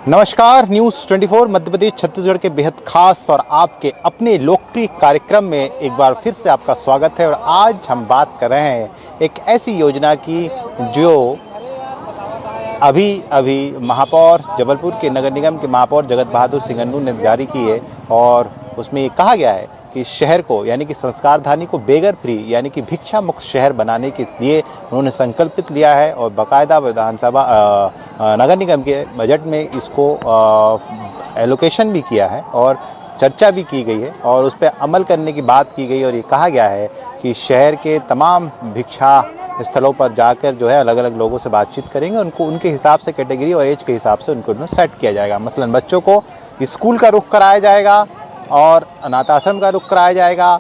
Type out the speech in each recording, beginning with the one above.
नमस्कार, न्यूज़ 24 मध्य प्रदेश छत्तीसगढ़ के बेहद खास और आपके अपने लोकप्रिय कार्यक्रम में एक बार फिर से आपका स्वागत है। और आज हम बात कर रहे हैं एक ऐसी योजना की जो अभी महापौर जबलपुर के नगर निगम के महापौर जगत बहादुर सिंह ने जारी की है। और उसमें ये कहा गया है कि शहर को यानी कि संस्कारधानी को बेगर फ्री यानी कि भिक्षा मुक्त शहर बनाने के लिए उन्होंने संकल्पित लिया है। और बाकायदा विधानसभा नगर निगम के बजट में इसको एलोकेशन भी किया है और चर्चा भी की गई है और उस पर अमल करने की बात की गई। और ये कहा गया है कि शहर के तमाम भिक्षा स्थलों पर जाकर जो है अलग अलग लोगों से बातचीत करेंगे, उनको उनके हिसाब से कैटेगरी और एज के हिसाब से उनको सेट किया जाएगा। मतलब बच्चों को स्कूल का रुख कराया जाएगा और अनाथ आश्रम का रुख कराया जाएगा।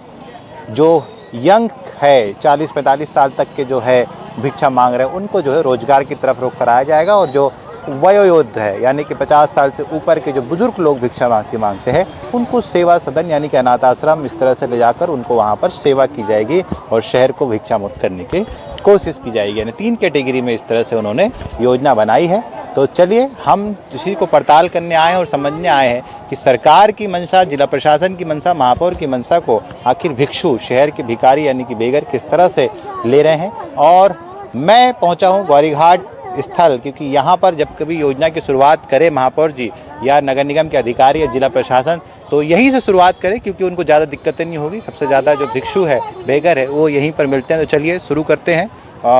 जो यंग है 40-45 साल तक के जो है भिक्षा मांग रहे हैं उनको जो है रोजगार की तरफ रुख कराया जाएगा। और जो वयोवृद्ध है यानी कि 50 साल से ऊपर के जो बुजुर्ग लोग भिक्षा मांगते हैं उनको सेवा सदन यानी कि अनाथ आश्रम इस तरह से ले जाकर उनको वहाँ पर सेवा की जाएगी और शहर को भिक्षा मुक्त करने की कोशिश की जाएगी। यानी 3 कैटेगरी में इस तरह से उन्होंने योजना बनाई है। तो चलिए हम इसी को पड़ताल करने आए हैं और समझने आए हैं कि सरकार की मंशा, जिला प्रशासन की मंशा, महापौर की मंशा को आखिर भिक्षु शहर के भिखारी यानी कि बेगर किस तरह से ले रहे हैं। और मैं पहुंचा हूं ग्वारीघाट स्थल, क्योंकि यहाँ पर जब कभी योजना की शुरुआत करें महापौर जी या नगर निगम के अधिकारी या जिला प्रशासन तो यहीं से शुरुआत करें, क्योंकि उनको ज़्यादा दिक्कतें नहीं होगी। सबसे ज़्यादा जो भिक्षु है, बेगर है, वो यहीं पर मिलते हैं। तो चलिए शुरू करते हैं,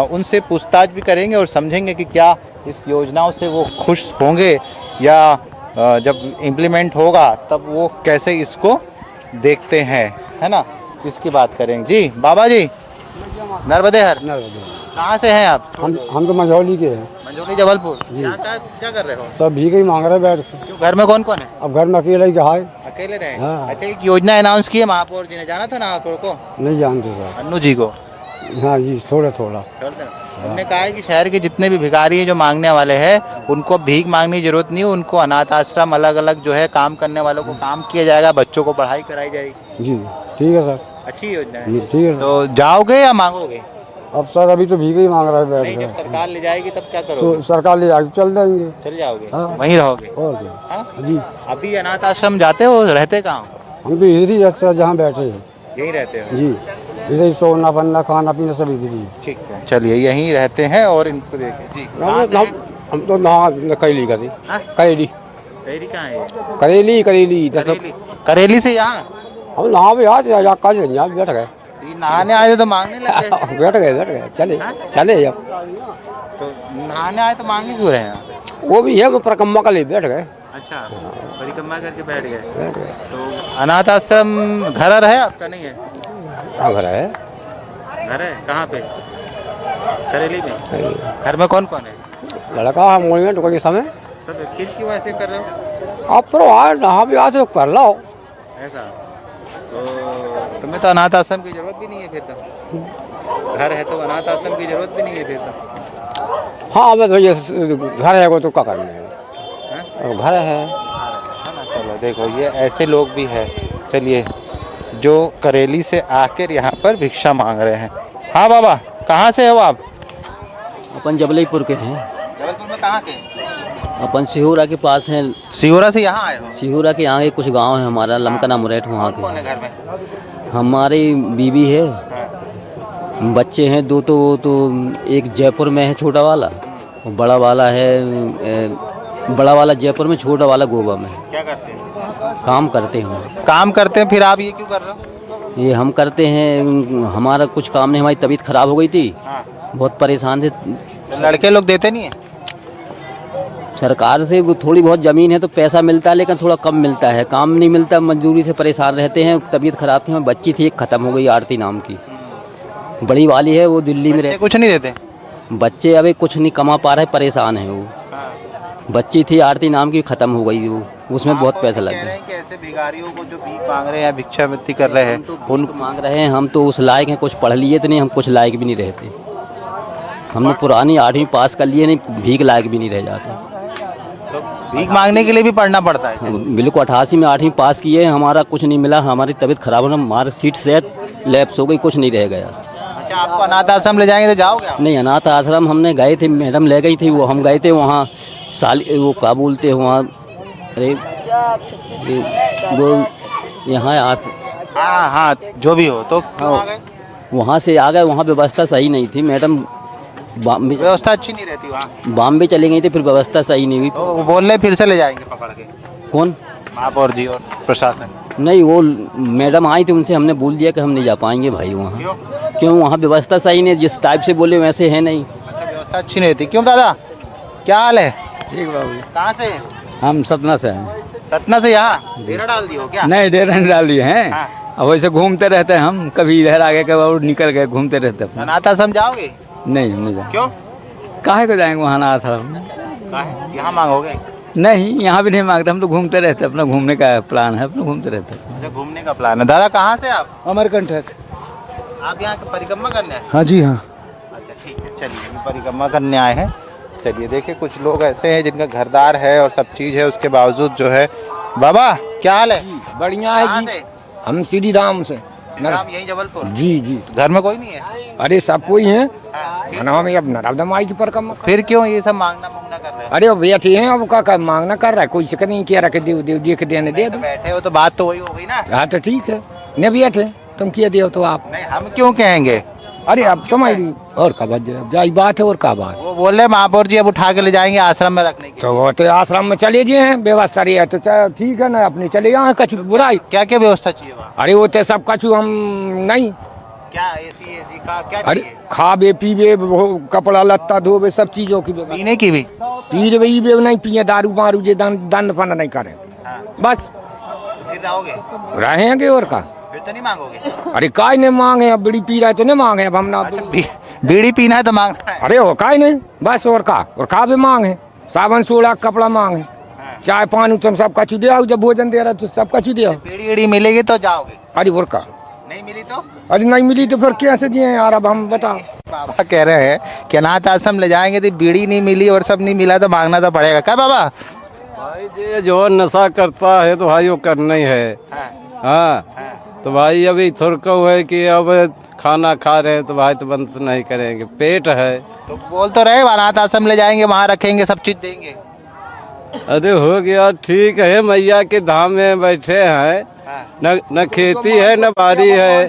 उनसे पूछताछ भी करेंगे और समझेंगे कि क्या इस योजनाओं से वो खुश होंगे या जब इम्प्लीमेंट होगा तब वो कैसे इसको देखते हैं, है ना। इसकी बात करेंगे। जी बाबा जी, नर्मदेहर कहाँ से हैं आप? हम तो मंझौली के हैं। मंझौली जबलपुर। क्या कर रहे हो? सब भीख ही मांग रहे बैठ। क्यों, घर में कौन कौन है? अब घर में अकेले ही कहा है। अकेले रहे? हाँ। अच्छा, एक योजना अनाउंस की है महापौर जी ने, जाना था ना आपको? नहीं जानते सर। अन्नू जी को? हाँ जी, थोड़ा थोड़ा। उन्होंने कहा है कि शहर के जितने भी भिखारी हैं जो मांगने वाले हैं उनको भीख मांगने की जरूरत नहीं है, उनको अनाथ आश्रम अलग अलग जो है काम करने वालों को काम किया जाएगा, बच्चों को पढ़ाई कराई जाएगी। जी ठीक है सर। अच्छी योजना है। ठीक है। तो जाओगे या मांगोगे? अब सर अभी तो भीख ही मांग रहे बैठ नहीं, के। जब सरकार ले जाएगी तब क्या करोगे? तो सरकार ले जाएगी, चल जाएंगे। चल जाओगे? हाँ। वहीं रहोगे? और क्या। हाँ? जी। अभी अनाथ आश्रम जाते हो, रहते कहाँ? हम तो इधर ही सर जहाँ बैठे हैं। यहीं रहते हो? जी, इधर सोना बनना खाना पीना सब इधर ही। ठीक है, चलिए यहीं रहते हैं और इनको देखें। जी हम तो नहा करेली करी। करेली कहाँ है ये? करेली करेली करेली से यहाँ हम नहा भी आज काज यहाँ बैठ गए। नहाने आए तो मांगने लगे? बैठ गए चले चले। अब तो नहाने आए तो मांगे क्यों रहे हैं? वो भी है, वो परिक्रमा का लिए बैठ गए। अच्छा, परिक्रमा करके बैठ गए। तो अनाथ आश्रम घर है आपका? नहीं है? हाँ घर है। घर है कहाँ पे? करेली में। घर में कौन कौन है? लड़का हम मोनिया के समय सब किसकी वजह से कर रहे हो? आप तो आज नहा भी आज कर लो ऐसा। तो तुम्हें तो अनाथ आश्रम की जरूरत भी नहीं है फिर तो। घर है तो अनाथ आश्रम की जरूरत भी नहीं है फिर तो। हाँ अब तो ये घर है वो तो क्या करना है, घर है। चलो देखो ये ऐसे लोग भी हैं, चलिए, जो करेली से आकर यहाँ पर भिक्षा मांग रहे हैं। हाँ बाबा, कहाँ से हो आप? अपन जबलपुर के हैं। जबलपुर में कहाँ के? अपन सिहोरा के पास हैं। सिहोरा से यहाँ आए हो? सिहोरा के आगे कुछ गांव है हमारा, लमकना मुरैठ, वहाँ के। कौन है घर में? हमारी बीवी है, बच्चे हैं 2। तो एक जयपुर में है छोटा वाला, और बड़ा वाला है, बड़ा वाला जयपुर में, छोटा वाला गोवा में। क्या करते हैं? काम करते हैं। काम करते हैं। फिर आप ये क्यों कर रहे हो? ये हम करते हैं, हमारा कुछ काम नहीं, हमारी तबीयत खराब हो गई थी। हाँ। बहुत परेशान थे। तो लड़के लोग देते नहीं है? सरकार से वो थोड़ी बहुत ज़मीन है तो पैसा मिलता है, लेकिन थोड़ा कम मिलता है, काम नहीं मिलता, मजदूरी से परेशान रहते हैं। तबीयत खराब थी, हमारी बच्ची थी, एक ख़त्म हो गई, आरती नाम की, बड़ी वाली है, वो दिल्ली में रहती। कुछ नहीं देते बच्चे? अभी कुछ नहीं कमा पा रहे, परेशान है वो। बच्ची थी आरती नाम की, ख़त्म हो गई वो, उसमें बहुत पैसा लग गया। ऐसे भिखारियों को जो भीख मांग रहे हैं या भिक्षावृत्ति कर रहे हैं उन मांग रहे हैं, हम तो उस लायक हैं, कुछ पढ़ लिए तो नहीं, हम कुछ लायक भी नहीं रहते। हमने पुरानी 8वीं पास कर लिए, नहीं भीख लायक भी नहीं रह जाते। तो भीख मांगने के लिए भी पढ़ना पड़ता है? बिल्कुल, 88 में 8वीं पास किए, हमारा कुछ नहीं मिला, हमारी तबीयत खराब होना, हमारी सीट सेहत लैप्स हो गई, कुछ नहीं रह गया। अच्छा, आपको अनाथ आश्रम ले जाएंगे तो जाओगे आप? नहीं, अनाथ आश्रम हमने गए थे, मैडम ले गई थी, वो हम गए थे वहाँ वो क्या बोलते हैं वहाँ, अरे वो यहाँ हाँ हाँ, जो भी हो, तो क्यों आ गए? वहाँ से आ गए, वहाँ व्यवस्था सही नहीं थी मैडम, व्यवस्था अच्छी नहीं रहती वहाँ। बॉम्बे चले गई थी, फिर व्यवस्था सही नहीं हुई। तो वो बोल रहे फिर से ले जाएंगे पकड़ के। कौन? महापौर जी और प्रशासन। नहीं, वो मैडम आई थी, उनसे हमने बोल दिया कि हम नहीं जा पाएंगे भाई वहाँ। क्यों? क्यों? वहाँ व्यवस्था सही नहीं, जिस टाइप से बोले वैसे है नहीं। अच्छा, व्यवस्था अच्छी नहीं रहती। क्यों दादा, क्या हाल है? ठीक बाबू, कहाँ से? हम सतना से हैं। सतना से? यहाँ डेरा डाल दिए हो क्या? नहीं, डेरा नहीं डाल दिए हैं। हाँ। अब वैसे घूमते रहते हैं हम, कभी इधर आ गए कभी और निकल गए, घूमते रहते हैं। अनाथ आश्रम जाओगे? नहीं, हम नहीं जाए। क्यों? काहे को जाएंगे वहाँ ना था? यहाँ मांगोगे? नहीं, यहाँ भी नहीं मांगते, हम तो घूमते रहते हैं, अपना घूमने का प्लान है, अपना घूमते रहते हैं। अच्छा, घूमने का प्लान है। दादा कहाँ से आप? अमरकंटक। आप यहाँ की परिक्रमा करने आए? हाँ जी हाँ। अच्छा ठीक है, चलिए, हम परिक्रमा करने आए हैं। चलिए देखिए, कुछ लोग ऐसे हैं जिनका घरदार है और सब चीज़ है, उसके बावजूद जो है। बाबा क्या हाल है? बढ़िया है कहाँ जी। से? हम श्री राम से नाम यही जबलपुर? जी जी। घर में कोई नहीं है? अरे सब कोई है हाँ। नाम अब नर्मदा माई की परिक्रमा। फिर क्यों ये सब मांगना मुंगना कर रहे हो? अरे वो बैठे हैं, अब का मांगना कर रहा है, कोई शिक नहीं किया रखे देव देव देख देने दे दो। बैठे हो तो बात तो वही हो गई ना। हाँ तो ठीक है, न बैठे तुम किया दियो तो आप। नहीं, हम क्यों कहेंगे? अरे अब तुम्हारी और का बात जाई बात है, और का बात। वो बोल रहे महापौर जी अब उठा के ले जाएंगे आश्रम में रखने के। तो वो तो आश्रम में चले गए हैं, व्यवस्था रही है तो ठीक है ना, अपनी चले जाए, कछु बुराई। क्या क्या व्यवस्था चाहिए वहाँ? अरे वो तो सब कछु हम नहीं। क्या एसी का क्या अरे चाहिए? खावे पीवे वो कपड़ा लत्ता धोवे सब चीजों की व्यवस्था। पीने की भी? पी वही बे नहीं पिए, दारू मारू जे दंड फन नहीं करे, हाँ। बस फिर रहोगे? रहेंगे और का। फिर तो नहीं मांगोगे? अरे काय नहीं मांगे, अब बीड़ी पी रहा है तो नहीं मांगे, अब हम ना। अच्छा, बीड़ी पीना है तो मांगना है? अरे वो काय नहीं, बस और का भी मांगे, साबुन सोडा कपड़ा मांगे, चाय पानी तुम सब कछु दे आओ, जब भोजन दे रहा तो सब कछु दे आओ। बीड़ी बीड़ी मिलेगी तो जाओगे? अरे और का। नहीं मिली तो? अरे नहीं मिली तो फिर कैसे दिए यार, अब हम बताओ। बाबा कह रहे हैं कि अनाथ आश्रम ले जाएंगे तो बीड़ी नहीं मिली और सब नहीं मिला तो मांगना तो पड़ेगा। क्या बाबा? भाई जी जो नशा करता है तो भाई वो करना ही है। हाँ, तो भाई अभी थोड़ा है कि अब खाना खा रहे हैं तो भाई तो बंद नहीं करेंगे, पेट है। तो बोल तो रहे अनाथ आश्रम ले जाएंगे, वहाँ रखेंगे, सब चीज देंगे। अरे हो गया, ठीक है, मैया के धाम में बैठे हैं, न खेती है न बारी है,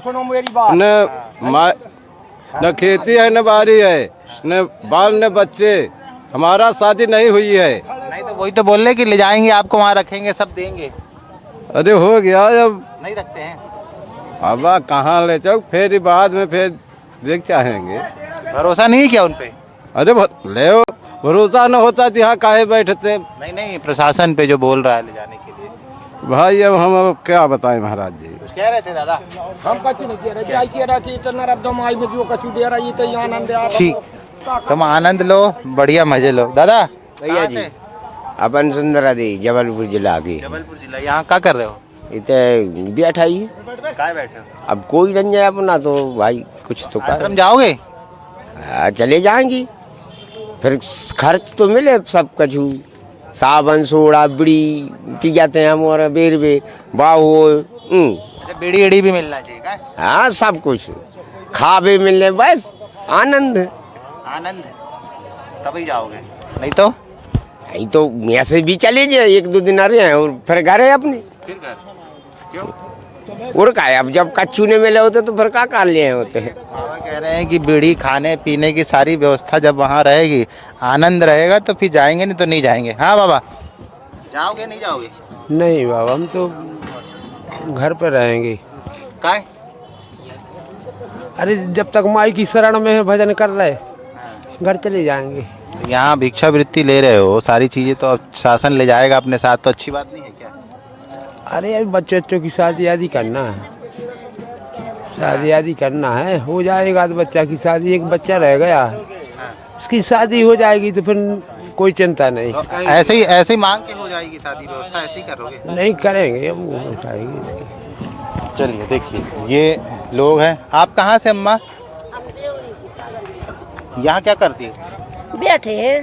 न खेती है न बारी है, न बाल न बच्चे, हमारा शादी नहीं हुई है। नहीं तो वही तो बोल रहे कि ले जाएंगे आपको, वहाँ रखेंगे, सब देंगे। अरे हो गया, अब नहीं रखते हैं? अब कहाँ ले जाओ, फिर बाद में फिर देख चाहेंगे। भरोसा नहीं किया उन पे? अरे ले भरोसा न होता तो यहाँ काहे बैठते। नहीं नहीं, प्रशासन पे जो बोल रहा है ले जाने के लिए। भाई अब हम अब क्या बताएं महाराज जी। कुछ कह रहे थे दादा? हम कछु नहीं कह रहे, जाई कह रहा कि इतना नर्मदा माई में जो कछु दे रहा ये तो आनंद आ। ठीक, तुम आनंद लो, बढ़िया मजे लो। दादा भैया जी, अपन सुंदरा दी जबलपुर जिला की। जबलपुर जिला। यहाँ क्या कर रहे हो? इतने बैठा ही। काय बैठे हो? अब कोई रंग जाए अपना तो भाई कुछ तो कर। आश्रम जाओगे? चले जाएंगी, फिर खर्च तो मिले सब कछु, साबन सोडा बीड़ी पी जाते हैं हम, और बेर बेर बाहो। बीड़ी एड़ी भी मिलना चाहिए क्या? हाँ सब कुछ खावे मिलने, बस आनंद। आनंद तभी जाओगे, नहीं तो? नहीं तो ऐसे भी चले जाए, एक दो दिन आ रहे हैं और फिर घर है अपने। फिर घर क्यों? और का है, अब जब कच्चू ने मिले होते तो फिर क्या लिए होते हैं। बाबा कह रहे हैं कि बीड़ी खाने पीने की सारी व्यवस्था जब वहाँ रहेगी, आनंद रहेगा, तो फिर जाएंगे, नहीं तो नहीं जाएंगे। हाँ बाबा, जाओगे नहीं जाओगे? नहीं बाबा, हम तो घर पर रहेंगे। काय? अरे जब तक माई की शरण में है, भजन कर रहे, घर चले जाएंगे। यहाँ भिक्षावृत्ति ले रहे हो, सारी चीज़ें तो अब शासन ले जाएगा अपने साथ, तो अच्छी बात नहीं है क्या? अरे यार बच्चों की शादी आदि करना है, शादी आदि करना है, हो जाएगा तो बच्चा की शादी, एक बच्चा रह गया, उसकी शादी हो जाएगी तो फिर कोई चिंता नहीं। तो ऐसे ही मांग के हो जाएगी शादी, व्यवस्था ऐसे ही करोगे? नहीं करेंगे, अब हो जाएगी इसकी। चलिए देखिए, ये लोग हैं। आप कहाँ से अम्मा? यहाँ क्या करती है? बैठे हैं।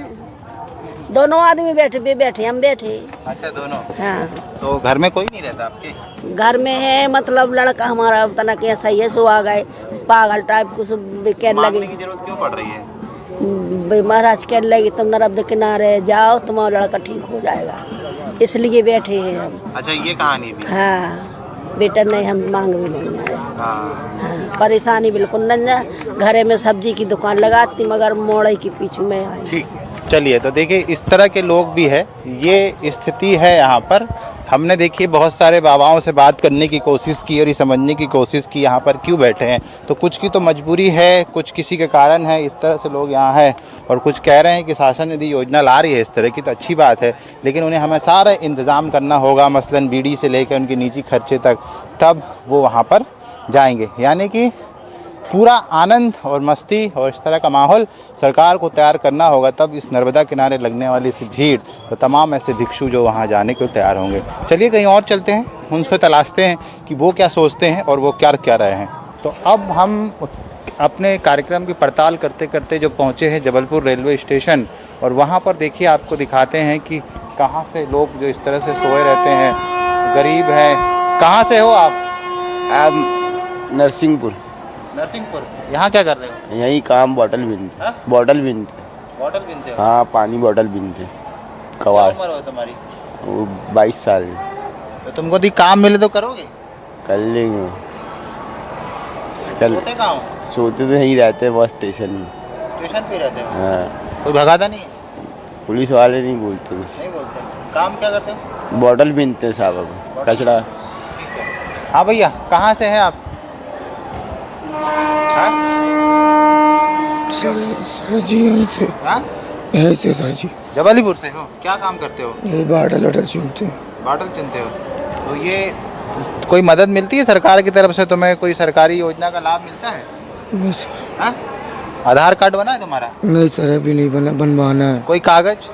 दोनों आदमी बैठे भी बैठे, हम बैठे। अच्छा दोनों। हाँ, तो घर में कोई नहीं रहता आपके? घर में है, मतलब लड़का हमारा तना के सही है, सो आ गए पागल टाइप को सब कहने मांगने लगे। की जरूरत क्यों पड़ रही है? भाई महाराज कहने लगे तुम नर्मदे किनारे जाओ, तुम्हारा लड़का ठीक हो जाएगा, इसलिए बैठे हैं हम। अच्छा ये कहानी भी। हाँ बेटा नहीं, हम मांग भी नहीं आए। हाँ। हाँ, परेशानी बिल्कुल नहीं है। घरे में सब्जी की दुकान लगाती मगर मोड़े के पीछे में आई। ठीक, चलिए तो देखिए इस तरह के लोग भी है, ये स्थिति है यहाँ पर। हमने देखिए बहुत सारे बाबाओं से बात करने की कोशिश की और ये समझने की कोशिश की यहाँ पर क्यों बैठे हैं। तो कुछ की तो मजबूरी है, कुछ किसी के कारण है, इस तरह से लोग यहाँ हैं। और कुछ कह रहे हैं कि शासन यदि योजना ला रही है इस तरह की तो अच्छी बात है, लेकिन उन्हें हमें सारा इंतज़ाम करना होगा, मसलन बीड़ी से लेकर उनके निजी खर्चे तक, तब वो वहाँ पर जाएंगे। यानी कि पूरा आनंद और मस्ती और इस तरह का माहौल सरकार को तैयार करना होगा, तब इस नर्मदा किनारे लगने वाली इस भीड़ और तमाम ऐसे भिक्षु जो वहाँ जाने को तैयार होंगे। चलिए कहीं और चलते हैं, उनसे तलाशते हैं कि वो क्या सोचते हैं और वो क्या क्या रहे हैं। तो अब हम अपने कार्यक्रम की पड़ताल करते करते जो पहुँचे हैं जबलपुर रेलवे स्टेशन, और वहाँ पर देखिए आपको दिखाते हैं कि कहाँ से लोग जो इस तरह से सोए रहते हैं, गरीब हैं। कहाँ से हो आप? नरसिंहपुर। नरसिंहपुर। यहाँ क्या कर रहे हो? यही काम बॉटल बीनते। हाँ? बॉटल बीनते। बॉटल बीनते हो? हाँ पानी बॉटल बीनते। क्या कवाड़। उम्र हो तुम्हारी? वो 22 साल। तो तुमको दी काम मिले तो करोगे? कर लेंगे। कल सोते कहाँ हो? सोते तो यहीं रहते हैं बस स्टेशन में। स्टेशन पे रहते हो? हाँ कोई भगाता नहीं है? पुलिस वाले नहीं बोलते कुछ। नहीं बोलते। काम क्या करते हो? बॉटल बीनते हैं साहब, अब कचड़ा। हाँ भैया, कहाँ से हैं आप? हाँ? सर जी यहीं से, हाँ? यहीं से सर जी। जबलपुर से हो? क्या काम करते हो? यही बाटल वाटल चुनते हैं। बॉटल चुनते हो? तो ये कोई मदद मिलती है सरकार की तरफ से? तुम्हें कोई सरकारी योजना का लाभ मिलता है? नहीं सर। हाँ? आधार कार्ड बना है तुम्हारा? नहीं सर अभी नहीं बना, बनवाना है। कोई कागज?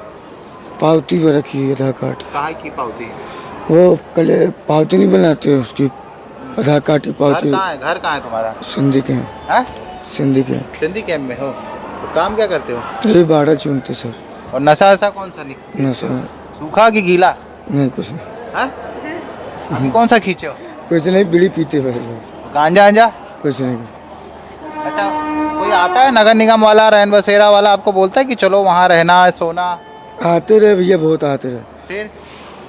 पावती पर रखी है आधार कार्ड। कहाँ की पावती? वो कल पावती नहीं बनाते उसकी, आधार कार्ड की घर पावती। कहाँ है? घर कहाँ है तुम्हारा? सिंधी के। हाँ? सिंधी के। सिंधी कैंप में हो? तो काम क्या करते हो? यही बाटल चुनते सर। और नशा वशा कौन सा नहीं? ना सर सूखा कि गीला? नहीं कुछ नहीं। हाँ? अभी कौन सा खींचे हो? कुछ नहीं, बीड़ी पीते हुए गांजा आंजा? कुछ नहीं। अच्छा, कोई आता है नगर निगम वाला, रैन बसेरा वाला, आपको बोलता है कि चलो वहाँ रहना है, सोना? आते रहे भैया, बहुत आते रहे। फिर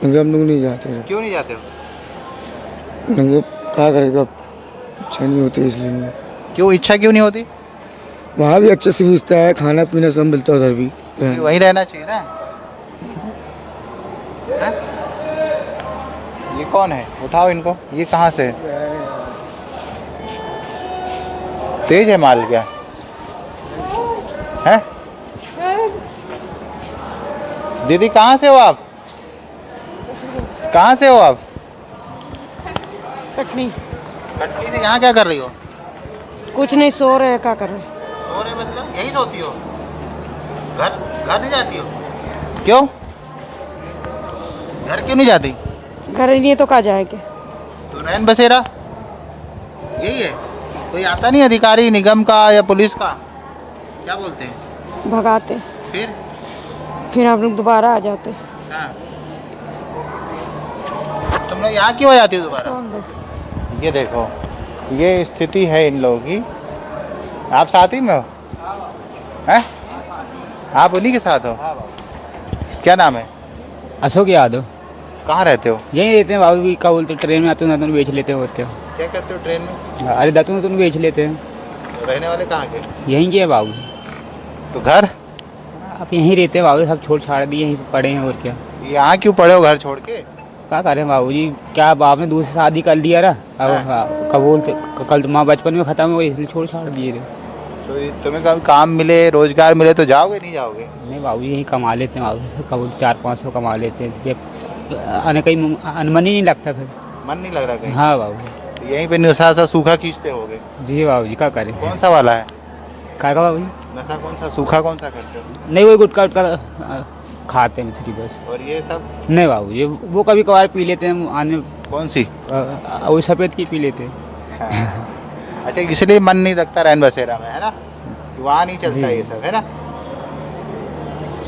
निगम लोग नहीं जाते रहे। क्यों नहीं जाते हो? निगम क्या करेगा, अच्छा नहीं होती इसलिए नहीं। क्यों इच्छा क्यों नहीं होती? वहाँ भी अच्छे से पूछता है, खाना पीना सब मिलता है उधर भी। वहीं रहना चाहिए ना। हैं? ये कौन है? उठाओ इनको। ये कहाँ से है? तेज है माल क्या है? दीदी कहाँ से हो आप? कहाँ से हो आप? कटनी। कटनी से। यहाँ क्या कर रही हो? कुछ नहीं, सो रहे, क्या कर रहे? सो रहे मतलब यहीं सोती हो? घर घर नहीं जाती हो? क्यों? घर क्यों नहीं जाती? घर ही नहीं तो कहाँ जाएंगे? तो रैन बसेरा यही है? कोई आता नहीं अधिकारी निगम का या पुलिस का? क्या बोलते हैं? भगाते, फिर हम लोग दोबारा आ जाते। हाँ। तुम लोग यहाँ क्यों आ जाती हो दोबारा? ये देखो, ये स्थिति है इन लोगों की। आप साथ ही में हो? हैं? आप उन्हीं के साथ हो? क्या नाम है? अशोक यादव। कहाँ रहते हो? यहीं रहते हैं बाबू भी, क्या बोलते ट्रेन में आते हैं, दातुन बेच लेते हैं और क्या। क्या करते हो ट्रेन में? अरे दातुन बेच लेते हैं। तो रहने वाले कहाँ के? यहीं के है बाबू। तो घर? आप यहीं रहते हैं बाबू, सब छोड़ छाड़ दिए, यहीं पड़े हैं और क्या। यहाँ क्यों पड़े हो घर छोड़ के? क्या करें बाबू जी, क्या बाप ने दूसरी शादी कर लिया रहा। अब कबूल कल माँ बचपन में ख़त्म हो गई, इसलिए छोड़ छाड़ दिए रहे। तो तुम्हें कभी काम मिले, रोजगार मिले तो जाओगे नहीं जाओगे? नहीं बाबू, यहीं कमा लेते हैं बाबू, कबूल 400-500 कमा लेते हैं, इसलिए आने कहीं मन ही नहीं लगता फिर। मन नहीं लग रहा कहीं? हाँ बाबू। तो यहीं पे नशा सा सूखा खींचते होगे? जी बाबू जी, क्या करें। कौन सा वाला है क्या बाबू जी? नशा? कौन सा सूखा कौन सा करते हो? नहीं, वही गुटखा उटका खाते हैं मछली बस। और ये सब? नहीं बाबू, ये वो कभी कभार पी लेते हैं आने। कौन सी? वो सफ़ेद की पी लेते हैं। हाँ। अच्छा, इसलिए मन नहीं लगता रैन बसेरा में, है ना? वहाँ नहीं चलता ये सब, है ना?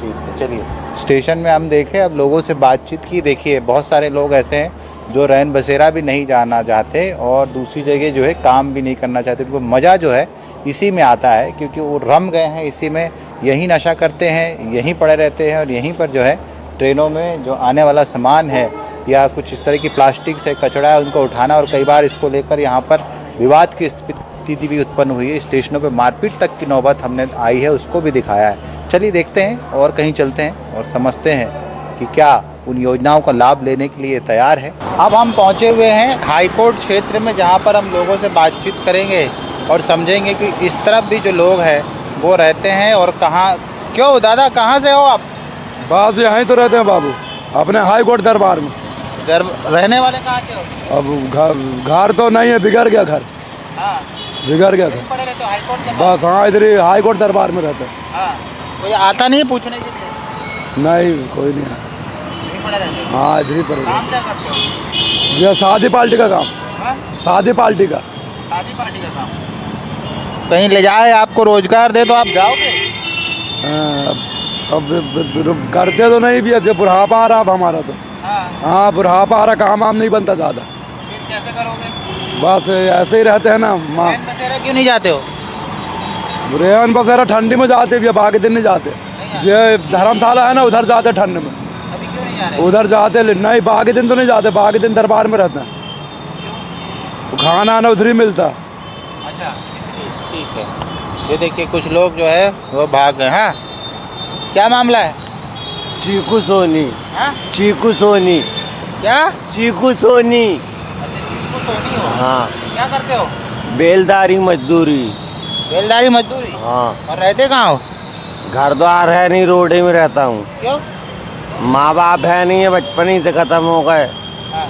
ठीक है, चलिए स्टेशन में हम देखे, अब लोगों से बातचीत की। देखिए बहुत सारे लोग ऐसे हैं जो रैन बसेरा भी नहीं जाना चाहते और दूसरी जगह जो है काम भी नहीं करना चाहते। उनको मज़ा जो है इसी में आता है, क्योंकि वो रम गए हैं इसी में, यहीं नशा करते हैं, यहीं पड़े रहते हैं और यहीं पर जो है ट्रेनों में जो आने वाला सामान है या कुछ इस तरह की प्लास्टिक से कचरा है उनको उठाना, और कई बार इसको लेकर यहाँ पर विवाद की स्थिति भी उत्पन्न हुई है। स्टेशनों पे मारपीट तक की नौबत हमने आई है, उसको भी दिखाया है। चलिए देखते हैं और कहीं चलते हैं और समझते हैं कि क्या उन योजनाओं का लाभ लेने के लिए तैयार है। अब हम पहुंचे हुए हैं हाईकोर्ट क्षेत्र में, जहां पर हम लोगों से बातचीत करेंगे और समझेंगे कि इस तरफ भी जो लोग हैं वो रहते हैं और कहाँ। क्यों दादा, कहाँ से हो आप? बस यहीं तो रहते हैं बाबू, अपने हाई कोर्ट दरबार में। रहने वाले कहाँ के हो? अब घर तो नहीं है, बिगड़ गया घर। हाँ, बिगड़ गया घर। पड़े रहते हो हाईकोर्ट के पास? बस हाँ, इधर ही हाई कोर्ट दरबार में रहते हैं। हाँ, कोई आता नहीं है पूछने के लिए? नहीं, कोई नहीं है। पड़े रहते हो? हाँ, इधर ही पड़े। काम क्या करते हो? ये शादी पार्टी का काम। हाँ? शादी पार्टी का। शादी पार्टी का काम। कहीं ले जाए आपको रोजगार दे तो आप जाओगे? अब करते तो नहीं भी, अच्छे बुढ़ापा आ रहा अब हमारा तो। हाँ, बुढ़ापा आ रहा, काम वाम नहीं बनता ज़्यादा। फिर कैसे करोगे? बस ऐसे ही रहते हैं ना। माँ रैन बसेरा क्यों नहीं जाते हो? रेहन बसेरा ठंडी में जाते भी, बाकी दिन नहीं जाते। जो धर्मशाला है ना उधर जाते ठंड में, अभी क्यों नहीं जा रहे? उधर जाते नहीं, बाकी दिन तो नहीं जाते, बाकी दिन दरबार में रहते हैं। वो खाना ना उधर ही मिलता। अच्छा, इसलिए ठीक है। ये देखिए कुछ लोग जो है वो भाग गए। हाँ, क्या मामला है? चीकू सोनी। हाँ? चीकू सोनी। क्या? चीकू सोनी। अच्छा, चीकू सोनी हो? हाँ, क्या करते हो? बेलदारी मजदूरी। बेलदारी मजदूरी? हाँ। और रहते कहाँ हो? घर द्वार है नहीं, रोड ही में रहता हूँ। क्यों? माँ बाप है नहीं है, बचपन ही से खत्म हो गए।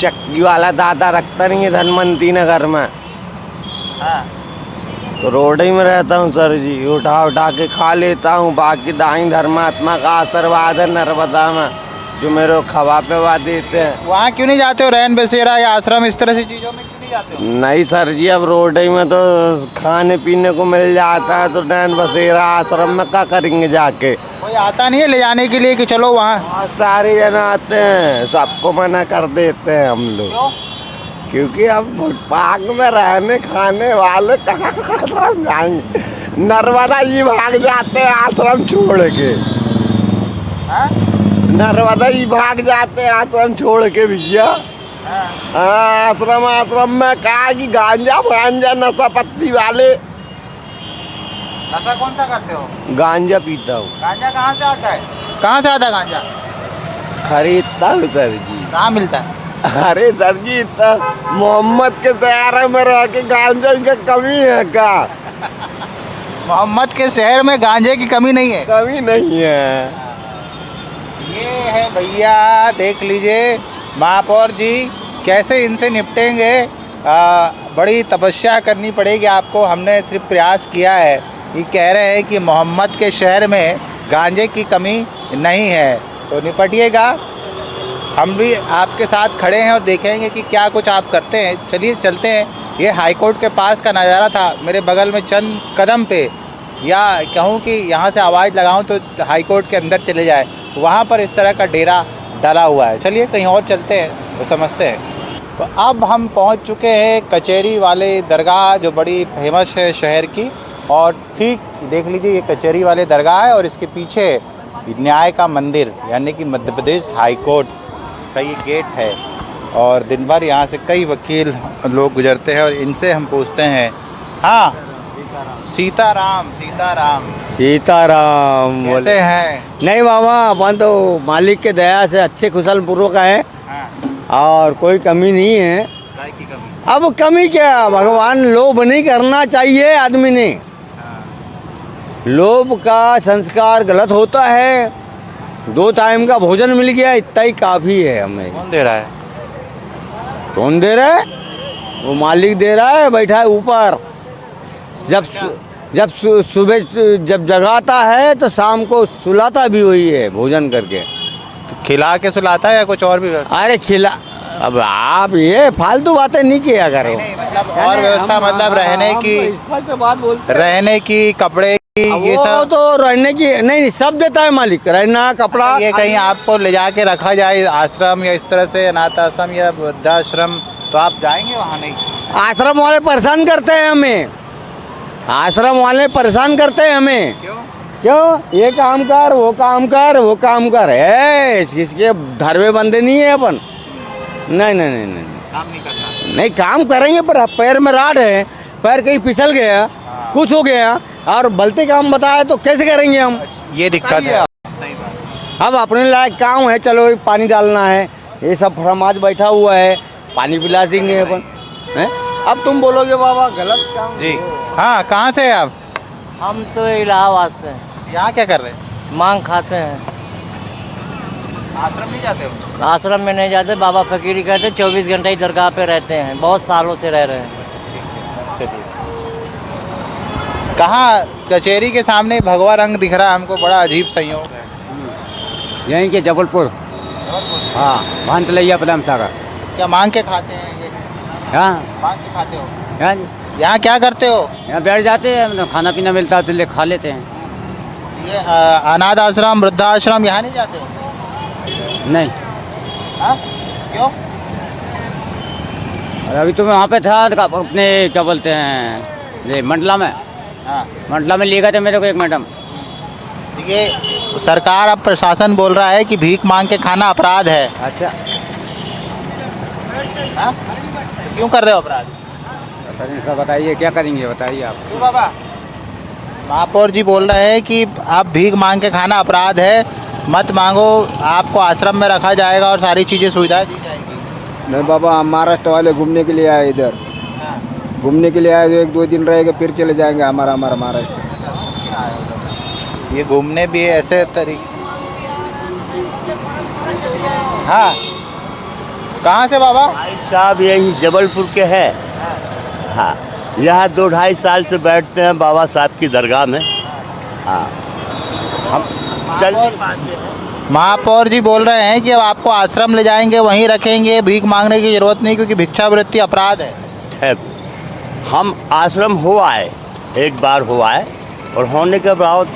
चक्की वाला दादा रखता नहीं है धनवंती नगर में, हाँ। तो रोड ही में रहता हूँ सर जी। उठा उठा के खा लेता हूँ। बाकी दाई धर्मात्मा का आशीर्वाद है नर्मदा में, जो मेरे को खवा पेवा देते हैं। वहाँ क्यों नहीं जाते हो? रैन बसेरा या आश्रम इस तरह से चीज़ों में क्यों नहीं जाते हो? नहीं सर जी, अब रोड ही में तो खाने पीने को मिल जाता है, तो रैन बसेरा आश्रम में क्या करेंगे जाके? कोई आता नहीं है ले जाने के लिए कि चलो वहाँ? बहुत सारे जन आते हैं, सबको मना कर देते हैं हम लोग। क्यों? क्योंकि अब फुटपाथ में रहने खाने वाले कहाँ आश्रम जाएंगे? नर्मदा जी भाग जाते हैं आश्रम छोड़ के। हाँ? नर्मदा जी भाग जाते हैं आश्रम छोड़ के भैया। हाँ, आश्रम में कहा कि गांजा भांजा नशा पत्ती वाले। नशा कौन सा करते हो? गांजा पीता हूँ। गांजा कहाँ से आता है? कहाँ से आता है गांजा? खरीदता हूँ सर जी। कहाँ मिलता है? अरे सर जी, इतना मोहम्मद के शहर में रह के गांजा की कमी है क्या? मोहम्मद के शहर में गांजे की कमी नहीं है? कमी नहीं है। ये है भैया, देख लीजिए महापौर जी कैसे इनसे निपटेंगे। बड़ी तपस्या करनी पड़ेगी आपको। हमने सिर्फ प्रयास किया है। ये कह रहे हैं कि मोहम्मद के शहर में गांजे की कमी नहीं है, तो निपटिएगा। हम भी आपके साथ खड़े हैं और देखेंगे कि क्या कुछ आप करते हैं। चलिए चलते हैं। ये हाईकोर्ट के पास का नज़ारा था। मेरे बगल में चंद कदम पे, या कहूँ कि यहाँ से आवाज़ लगाऊँ तो हाईकोर्ट के अंदर चले जाए, वहाँ पर इस तरह का डेरा डाला हुआ है। चलिए कहीं और चलते हैं तो समझते हैं। तो अब हम पहुँच चुके हैं कचहरी वाले दरगाह, जो बड़ी फेमस है शहर की। और ठीक देख लीजिए, ये कचहरी वाले दरगाह है और इसके पीछे न्याय का मंदिर, यानी कि मध्य प्रदेश हाई कोर्ट का ये गेट है। और दिन भर यहाँ से कई वकील लोग गुजरते हैं और इनसे हम पूछते हैं। हाँ, सीताराम सीताराम सीताराम कैसे हैं? नहीं बाबा, अपन तो मालिक के दया से अच्छे कुशल पूर्वक है। हाँ, और कोई कमी नहीं है। काय की कमी? अब कमी क्या, भगवान लोभ नहीं करना चाहिए आदमी ने। लोभ का संस्कार गलत होता है। 2 टाइम का भोजन मिल गया, इतना ही काफ़ी है हमें। कौन दे रहा है? कौन दे रहा है? वो मालिक दे रहा है, बैठा है ऊपर। जब सुबह जब जगाता है तो शाम को सुलाता भी वही है भोजन करके। तो खिला के सुलाता है या कुछ और भी व्यवस्था? अरे खिला, अब आप ये फालतू बातें नहीं किया करो। मतलब और व्यवस्था, मतलब रहने की, कपड़े ये वो सब तो रहने की नहीं सब देता है मालिक, रहना कपड़ा। ये कहीं आपको ले जाके रखा जाए आश्रम या इस तरह से अनाथ आश्रम या वृद्धाश्रम, तो आप जाएंगे वहाँ? नहीं, आश्रम वाले परेशान करते हैं हमें, आश्रम वाले परेशान करते हैं हमें। क्यों? ये काम कर, वो काम कर, वो काम कर है, इसके धरवे बंदे नहीं है अपन। नहीं नहीं नहीं नहीं काम नहीं करना। नहीं, काम करेंगे पर पैर में राड है, पैर कहीं फिसल गया, कुछ हो गया और बलते काम बताए तो कैसे करेंगे हम? ये दिक्कत है। अब अपने लायक काम है, चलो पानी डालना है, ये सब समाज बैठा हुआ है, पानी पिला देंगे अपन हैं? अब तुम बोलोगे बाबा गलत काम। जी हाँ, कहाँ से हैं आप? हम तो इलाहाबाद से हैं। यहाँ क्या कर रहे हैं? मांग खाते हैं। आश्रम नहीं जाते हो? आश्रम में नहीं जाते, बाबा फकीरी कहते 24 घंटे ही दरगाह पे रहते हैं, बहुत सालों से रह रहे हैं। चलिए, कहाँ? कचहरी के सामने भगवा रंग दिख रहा है हमको, बड़ा अजीब संयोग है। यहीं के जबलपुर। हाँ, भानतलैया पदम सागर। क्या मांग के खाते हैं ये? हाँ मांग के खाते हो? हाँ जी, यहाँ क्या करते हो? यहाँ बैठ जाते हैं, मतलब खाना पीना मिलता है तो ले खा लेते हैं। ये अनाथ आश्रम वृद्धाश्रम यहाँ नहीं जाते हो? नहीं, हाँ? क्यों? और अभी तो मैं वहाँ पे था तो अपने क्या बोलते हैं ये मंडला में। हाँ, मंडला में ले गए थे मेरे को एक मैडम। ये सरकार, अब प्रशासन बोल रहा है कि भीख मांग के खाना अपराध है। अच्छा, हाँ? तो क्यों कर रहे हो अपराध? बताइए क्या करेंगे, बताइए आप। क्यों बाबा? महापौर जी बोल रहे हैं कि आप भीख मांग के खाना अपराध है, मत मांगो, आपको आश्रम में रखा जाएगा और सारी चीज़ें सुविधाएं दी जाएंगी। नहीं बाबा, हम महाराष्ट्र वाले घूमने के लिए आए इधर, घूमने के लिए आए तो 1-2 दिन रहेंगे फिर चले जाएंगे हमारा महाराष्ट्र। ये घूमने भी ऐसे तरीके। हाँ, कहाँ से बाबा? भाई साहब यही जबलपुर के हैं। हाँ, यहाँ 2-2.5 साल से बैठते हैं बाबा साहब की दरगाह में। हाँ, हम चल नहीं पाते हैं। महापौर जी बोल रहे हैं कि अब आपको आश्रम ले जाएंगे, वहीं रखेंगे, भीख मांगने की जरूरत नहीं क्योंकि भिक्षावृत्ति अपराध है। हम आश्रम हो आए, एक बार हो आए और होने के बाद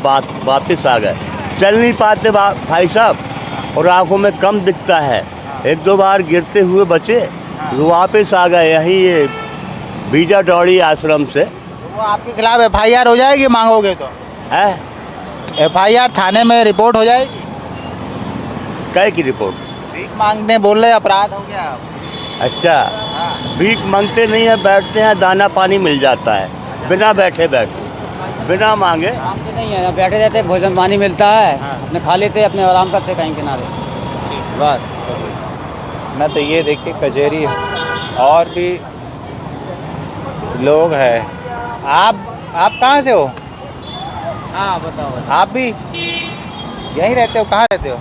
वापस आ गए। चल नहीं पाते भाई साहब, और आंखों में कम दिखता है, 1-2 बार गिरते हुए बचे, वापस आ गए यहीं ये बीजा डौड़ी आश्रम से। वो आपके खिलाफ FIR हो जाएगी मांगोगे तो? है FIR थाने में रिपोर्ट हो जाएगी। कै की रिपोर्ट? भीख मांगने बोल रहे अपराध हो गया। अच्छा, भीख मांगते नहीं है, बैठते हैं, दाना पानी मिल जाता है, बिना बैठे बिना मांगे। मांगते नहीं है, बैठे रहते, भोजन पानी मिलता है, अपने खा लेते, अपने आराम करते कहीं किनारे, बस। ना तो ये देखिए कचहरी, और भी लोग हैं। आप कहाँ से हो? हाँ बताओ। आप भी यहीं रहते हो? कहाँ रहते हो?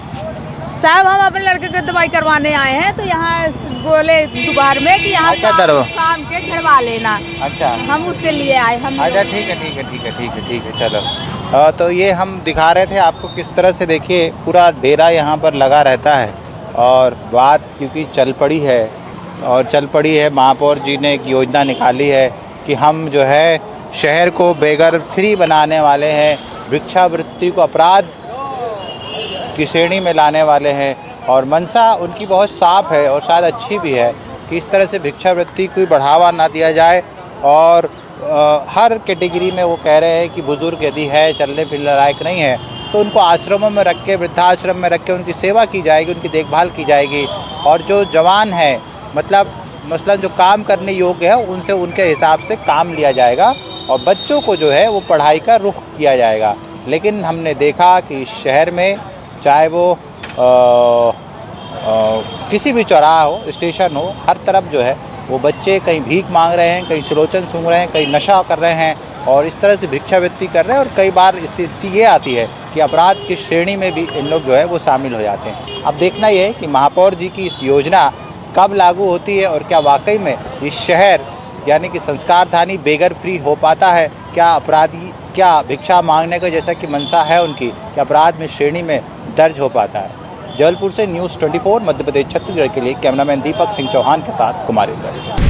साहब हम अपने लड़के को दवाई करवाने आए हैं, तो यहाँ बोले दोपहर में कि यहाँ अच्छा, दरवा शाम के झड़वा लेना। अच्छा, हम उसके लिए आए। हम अच्छा, ठीक है, चलो। तो ये हम दिखा रहे थे आपको किस तरह से, देखिए पूरा डेरा यहाँ पर लगा रहता है, और बात क्योंकि चल पड़ी है, महापौर जी ने एक योजना निकाली है कि हम जो है शहर को बेघर फ्री बनाने वाले हैं, भिक्षावृत्ति को अपराध की श्रेणी में लाने वाले हैं, और मंशा उनकी बहुत साफ है और शायद अच्छी भी है कि इस तरह से भिक्षावृत्ति को बढ़ावा ना दिया जाए। और हर कैटेगरी में वो कह रहे हैं कि बुज़ुर्ग यदि है, चलने फिरने लायक नहीं है, तो उनको आश्रमों में रख के, वृद्धाश्रम में रख के उनकी सेवा की जाएगी, उनकी देखभाल की जाएगी। और जो जवान है, मसलन जो काम करने योग्य है, उनसे उनके हिसाब से काम लिया जाएगा, और बच्चों को जो है वो पढ़ाई का रुख किया जाएगा। लेकिन हमने देखा कि इस शहर में, चाहे वो किसी भी चौराहा हो, स्टेशन हो, हर तरफ जो है वो बच्चे कहीं भीख मांग रहे हैं, कहीं सुलोचन सूंघ रहे हैं, कहीं नशा कर रहे हैं, और इस तरह से भिक्षावृत्ति कर रहे हैं। और कई बार स्थिति ये आती है कि अपराध की श्रेणी में भी इन लोग जो है वो शामिल हो जाते हैं। अब देखना ये है कि महापौर जी की इस योजना कब लागू होती है, और क्या वाकई में इस शहर यानी कि संस्कारधानी बेघर फ्री हो पाता है। क्या अपराधी, क्या भिक्षा मांगने का जैसा कि मंशा है उनकी, क्या अपराध में श्रेणी में दर्ज हो पाता है। जबलपुर से न्यूज़ 24 मध्य प्रदेश छत्तीसगढ़ के लिए कैमरामैन दीपक सिंह चौहान के साथ कुमार इंदर।